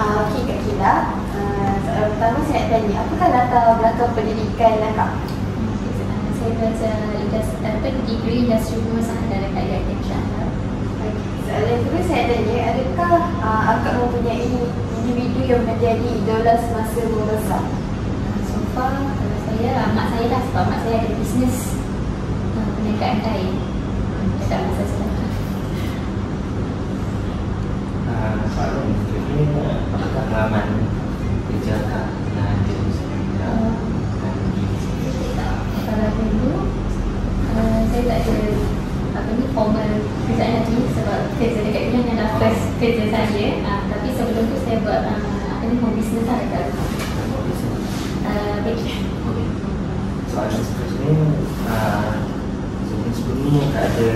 Okey Kak Kila, soalan pertama saya nak tanya, apakah latar belakang pendidikan Akak? Saya belajar degree industri pemasaran dekat IAIT Syahla. Soalan kedua saya tanya, adakah Akak mempunyai individu yang menjadi idola semasa membesar? So far, kalau saya, mak saya lah, sebab mak saya ada bisnes perniagaan kain dekat masa sekarang. Soalan kedua, apakah pengalaman kerja Kak yang ada Kalau dulu, saya tak ada formal kerjaan lagi sebab kerja dekat bidang yang dah first kerja saya. Tapi sebelum tu saya buat home business lah dekat baking. Soalan seterusnya, sebelum ni Kak ada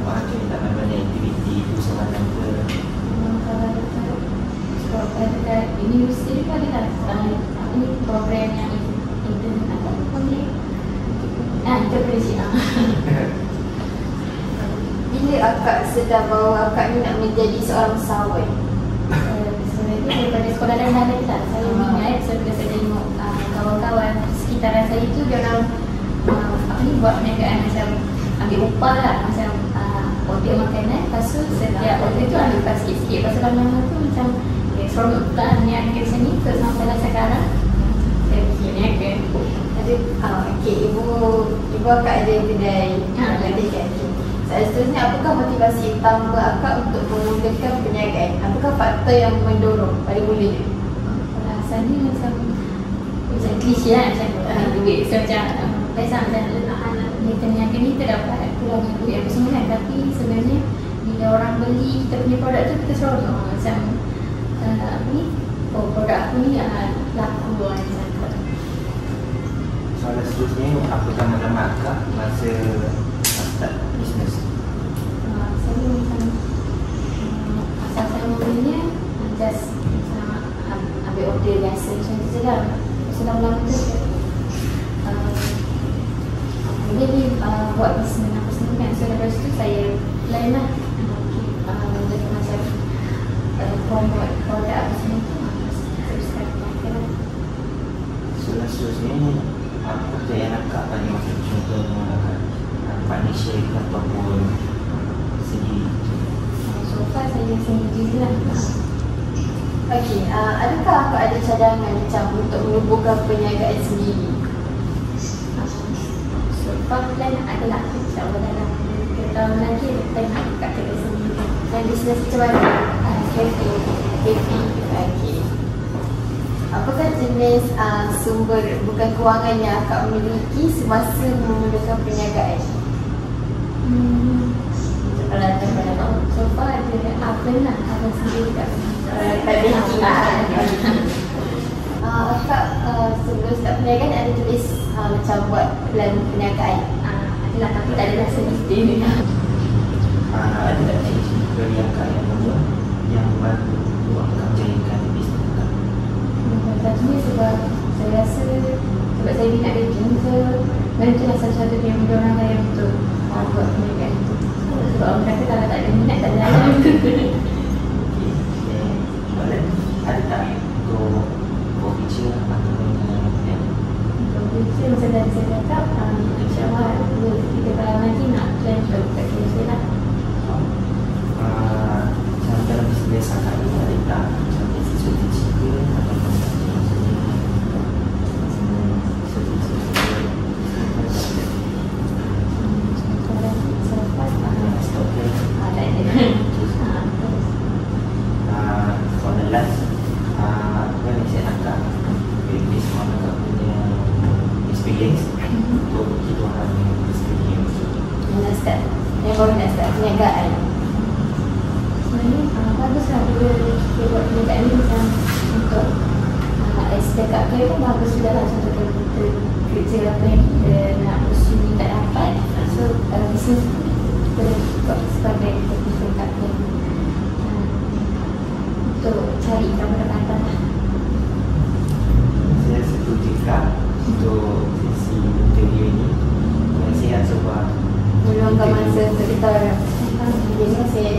macam tak mana aktiviti itu semalam ke? Kalau dekat universiti pun ada ini program yang entrepreneurship. Bila Akak sedar bahawa Akak ni nak menjadi seorang usahawan? Sebenarnya daripada sekolah dah ada lah. Saya minat bila saya tengok kawan-kawan sekitaran saya tu dia orang buat perniagaan macam ambil upah lah, macam order makanan, lepas tu setiap order tu ambil upah sikit-sikit. Lepas tu lama-lama tu macam seronok tak niat kerja macam ni. Terus sampai sekarang saya pergi niaga. Okey, ibu Akak ada kedai latih kan? Soalan seterusnya, apakah motivasi utama Akak untuk memulakan perniagaan? Apakah faktor yang mendorong pada mulanya? Rasanya macam klise lah, macam duit. So macam biasa macam kita niaga ni kita dapat kurangnya duit apa semua kan. Tapi sebenarnya bila orang beli kita punya produk tu kita seronok. Macam produk aku ni laku macam. Soalan seterusnya, apa nama Kak masa start bisnes? Saya macam asal saya mulanya just ambil order biasa macam tu je lah. Lama-lama tu boleh buat bisnes apa semua kan. So lepas tu saya plan lah jadi macam promote produk apa semua tu. Teruskan lah. Soalan seterusnya, apa kejayaan Kak pada masa contohnya partnership ataupun sendiri? So far saya sendiri je lah. Okey, adakah Akak ada cadangan macam untuk menubuhkan perniagaan sendiri? So far plan adalah insyaAllah dalam 3 tahun lagi ada plan nak buka kedai sendiri. Dan bisnes macam mana? Cafe. Okey. Apakah jenis sumber bukan kewangan yang Akak miliki semasa memulakan perniagaan? Kalau ada pada tahun so far ada oven lah, oven sendiri kat Baking. Akak sebelum start perniagaan ada tulis macam buat plan perniagaan? Adalah, tapi tak adalah sedetail ni. Ada tak cerita yang Kak yang muda yang bantu Akak menjalankan bisnes Kak? Satunya sebab saya rasa sebab saya minat baking ke, dan itulah satu-satu yang mendorong saya untuk buat perniagaan itu. Sebab orang kata kalau tak ada minat tak jalan. Ada tak untuk future ataupun yang Future macam tadi saya cakap, insyaAllah 2-3 tahun lagi nak plan untuk buka cafe lah. macam dalam bisnes Kak ni ada tak macam strategi ke ataupun yang baru nak start perniagaan? Sebenarnya baguslah bila kita buat perniagaan ni macam untuk backup dia pun bagus juga lah. Contoh kalau kita kerja apa yang kita nak pursue tak dapat, so bisnes kita buat sebagai kita punya backup plan untuk cari pendapatan lah. Saya setuju Kak untuk sesi interview ini. Terima kasih sebab meluangkan masa untuk kita. Terima kasih.